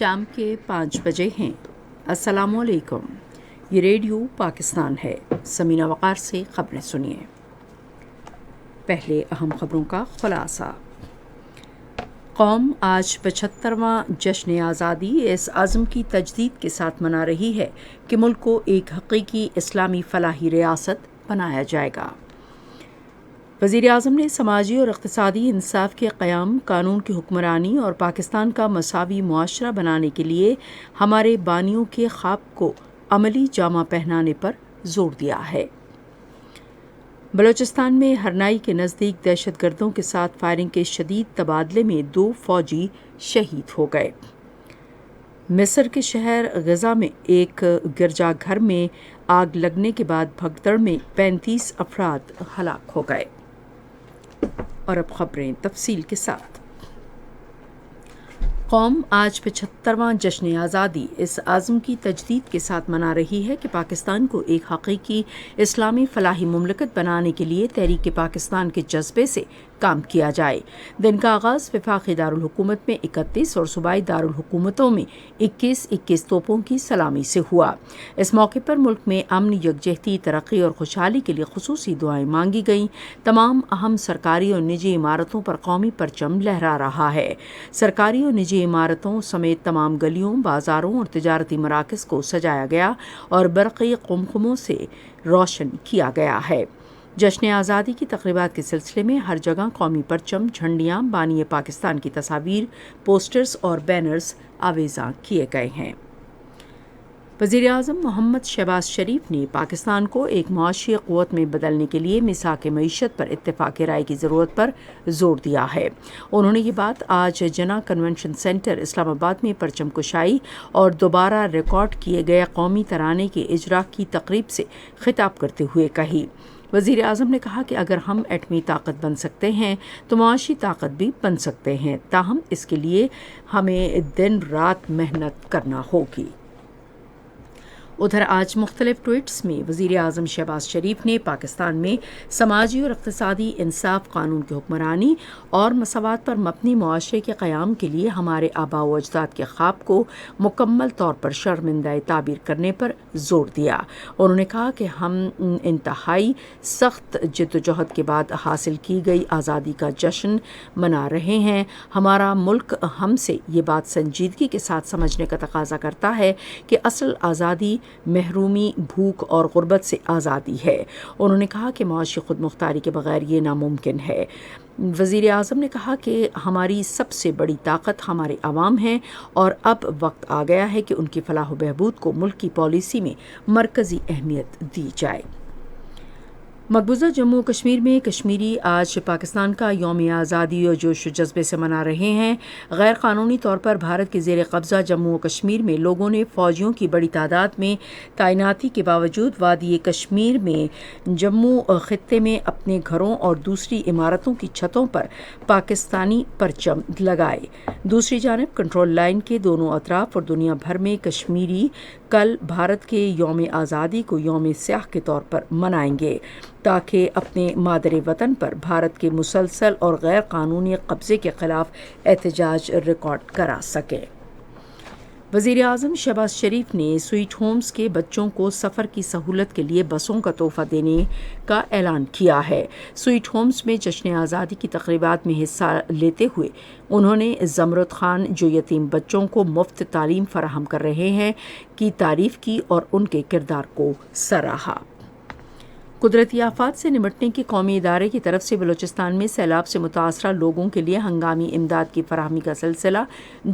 شام کے 5 بجے ہیں۔ السلام علیکم، یہ ریڈیو پاکستان ہے۔ سمینہ وقار سے خبریں سنیے۔ پہلے اہم خبروں کا خلاصہ۔ قوم آج 75واں جشن آزادی اس عزم کی تجدید کے ساتھ منا رہی ہے کہ ملک کو ایک حقیقی اسلامی فلاحی ریاست بنایا جائے گا۔ وزیر اعظم نے سماجی اور اقتصادی انصاف کے قیام، قانون کی حکمرانی اور پاکستان کا مساوی معاشرہ بنانے کے لیے ہمارے بانیوں کے خواب کو عملی جامہ پہنانے پر زور دیا ہے۔ بلوچستان میں ہرنائی کے نزدیک دہشت گردوں کے ساتھ فائرنگ کے شدید تبادلے میں 2 فوجی شہید ہو گئے۔ مصر کے شہر غزہ میں ایک گرجا گھر میں آگ لگنے کے بعد بھگدڑ میں 35 افراد ہلاک ہو گئے۔ اور اب خبریں تفصیل کے ساتھ۔ قوم آج 75واں جشن آزادی اس عزم کی تجدید کے ساتھ منا رہی ہے کہ پاکستان کو ایک حقیقی اسلامی فلاحی مملکت بنانے کے لیے تحریک پاکستان کے جذبے سے کام کیا جائے۔ دن کا آغاز وفاقی دارالحکومت میں 31 اور صوبائی دارالحکومتوں میں 21 توپوں کی سلامی سے ہوا۔ اس موقع پر ملک میں امن، یکجہتی، ترقی اور خوشحالی کے لیے خصوصی دعائیں مانگی گئیں۔ تمام اہم سرکاری اور نجی عمارتوں پر قومی پرچم لہرا رہا ہے۔ سرکاری اور نجی عمارتوں سمیت تمام گلیوں، بازاروں اور تجارتی مراکز کو سجایا گیا اور برقی قمقموں سے روشن کیا گیا ہے۔ جشن آزادی کی تقریبات کے سلسلے میں ہر جگہ قومی پرچم، جھنڈیاں، بانی پاکستان کی تصاویر، پوسٹرز اور بینرز آویزاں کیے گئے ہیں۔ وزیر اعظم محمد شہباز شریف نے پاکستان کو ایک معاشی قوت میں بدلنے کے لیے میثاق معیشت پر اتفاق رائے کی ضرورت پر زور دیا ہے۔ انہوں نے یہ بات آج جناح کنونشن سینٹر اسلام آباد میں پرچم کشائی اور دوبارہ ریکارڈ کیے گئے قومی ترانے کے اجرا کی تقریب سے خطاب کرتے ہوئے کہی۔ وزیر اعظم نے کہا کہ اگر ہم ایٹمی طاقت بن سکتے ہیں تو معاشی طاقت بھی بن سکتے ہیں، تاہم اس کے لیے ہمیں دن رات محنت کرنا ہوگی۔ ادھر آج مختلف ٹویٹس میں وزیر اعظم شہباز شریف نے پاکستان میں سماجی اور اقتصادی انصاف، قانون کی حکمرانی اور مساوات پر مبنی معاشرے کے قیام کے لیے ہمارے آباء و اجداد کے خواب کو مکمل طور پر شرمندہ تعبیر کرنے پر زور دیا۔ انہوں نے کہا کہ ہم انتہائی سخت جدوجہد کے بعد حاصل کی گئی آزادی کا جشن منا رہے ہیں۔ ہمارا ملک ہم سے یہ بات سنجیدگی کے ساتھ سمجھنے کا تقاضا کرتا ہے کہ اصل آزادی محرومی، بھوک اور غربت سے آزادی ہے۔ انہوں نے کہا کہ معاشی خود مختاری کے بغیر یہ ناممکن ہے۔ وزیر اعظم نے کہا کہ ہماری سب سے بڑی طاقت ہمارے عوام ہیں اور اب وقت آ گیا ہے کہ ان کی فلاح و بہبود کو ملک کی پالیسی میں مرکزی اہمیت دی جائے۔ مقبوضہ جموں و کشمیر میں کشمیری آج پاکستان کا یوم آزادی اور جوش و جذبے سے منا رہے ہیں۔ غیر قانونی طور پر بھارت کے زیر قبضہ جموں و کشمیر میں لوگوں نے فوجیوں کی بڑی تعداد میں تعیناتی کے باوجود وادی کشمیر میں جموں خطے میں اپنے گھروں اور دوسری عمارتوں کی چھتوں پر پاکستانی پرچم لگائے۔ دوسری جانب کنٹرول لائن کے دونوں اطراف اور دنیا بھر میں کشمیری کل بھارت کے یوم آزادی کو یوم سیاہ کے طور پر منائیں گے تاکہ اپنے مادر وطن پر بھارت کے مسلسل اور غیر قانونی قبضے کے خلاف احتجاج ریکارڈ کرا سکیں۔ وزیر اعظم شہباز شریف نے سویٹ ہومز کے بچوں کو سفر کی سہولت کے لیے بسوں کا تحفہ دینے کا اعلان کیا ہے۔ سویٹ ہومز میں جشن آزادی کی تقریبات میں حصہ لیتے ہوئے انہوں نے زمرد خان، جو یتیم بچوں کو مفت تعلیم فراہم کر رہے ہیں، کی تعریف کی اور ان کے کردار کو سراہا۔ قدرتی آفات سے نمٹنے کے قومی ادارے کی طرف سے بلوچستان میں سیلاب سے متاثرہ لوگوں کے لیے ہنگامی امداد کی فراہمی کا سلسلہ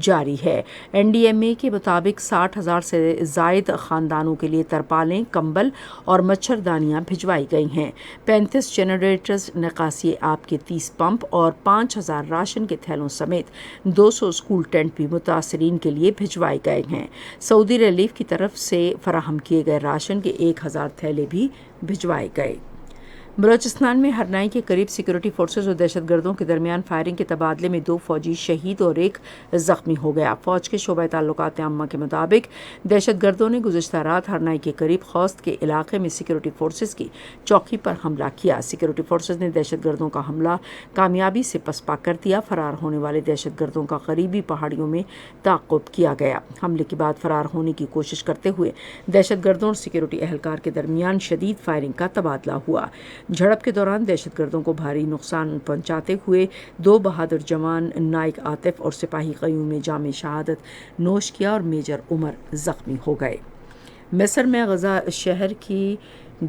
جاری ہے۔ NDMA کے مطابق 60,000 سے زائد خاندانوں کے لیے ترپالیں، کمبل اور مچھردانیاں بھجوائی گئی ہیں۔ 35 جنریٹرز، نکاسی آب کے 30 پمپ اور 5,000 راشن کے تھیلوں سمیت 200 اسکول ٹینٹ بھی متاثرین کے لیے بھجوائے گئے ہیں۔ سعودی ریلیف کی طرف سے فراہم کیے گئے راشن کے 1,000 تھیلے بھی بھجوائے گئے۔ بلوچستان میں ہرنائی کے قریب سیکورٹی فورسز اور دہشت گردوں کے درمیان فائرنگ کے تبادلے میں 2 فوجی شہید اور 1 زخمی ہو گیا۔ فوج کے شعبہ تعلقات عامہ کے مطابق دہشت گردوں نے گزشتہ رات ہرنائی کے قریب خوست کے علاقے میں سیکورٹی فورسز کی چوکی پر حملہ کیا۔ سیکورٹی فورسز نے دہشت گردوں کا حملہ کامیابی سے پسپا کر دیا۔ فرار ہونے والے دہشت گردوں کا قریبی پہاڑیوں میں تعاقب کیا گیا۔ حملے کے بعد فرار ہونے کی کوشش کرتے ہوئے دہشت گردوں اور سیکورٹی اہلکار کے درمیان شدید فائرنگ کا تبادلہ ہوا۔ جھڑپ کے دوران دہشت گردوں کو بھاری نقصان پہنچاتے ہوئے 2 بہادر جوان نائک عاطف اور سپاہی قیوم نے جام شہادت نوش کیا اور میجر عمر زخمی ہو گئے۔ مصر میں غزہ شہر کی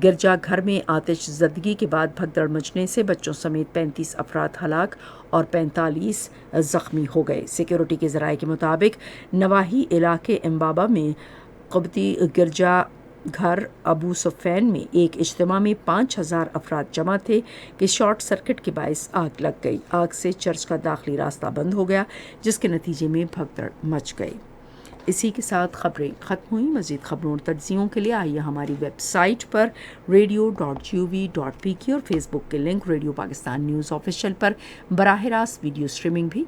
گرجا گھر میں آتش زدگی کے بعد بھگدڑ مچنے سے بچوں سمیت 35 افراد ہلاک اور 45 زخمی ہو گئے۔ سیکورٹی کے ذرائع کے مطابق نواحی علاقے امبابا میں قبطی گرجا گھر ابو سفین میں ایک اجتماع میں 5000 افراد جمع تھے کہ شارٹ سرکٹ کے باعث آگ لگ گئی۔ آگ سے چرچ کا داخلی راستہ بند ہو گیا، جس کے نتیجے میں بھگدڑ مچ گئی۔ اسی کے ساتھ خبریں ختم ہوئیں۔ مزید خبروں اور تجزیوں کے لیے آئیے ہماری ویب سائٹ پر radio.gov.pk اور فیس بک کے link radio Pakistan news official پر براہ راست ویڈیو اسٹریمنگ بھی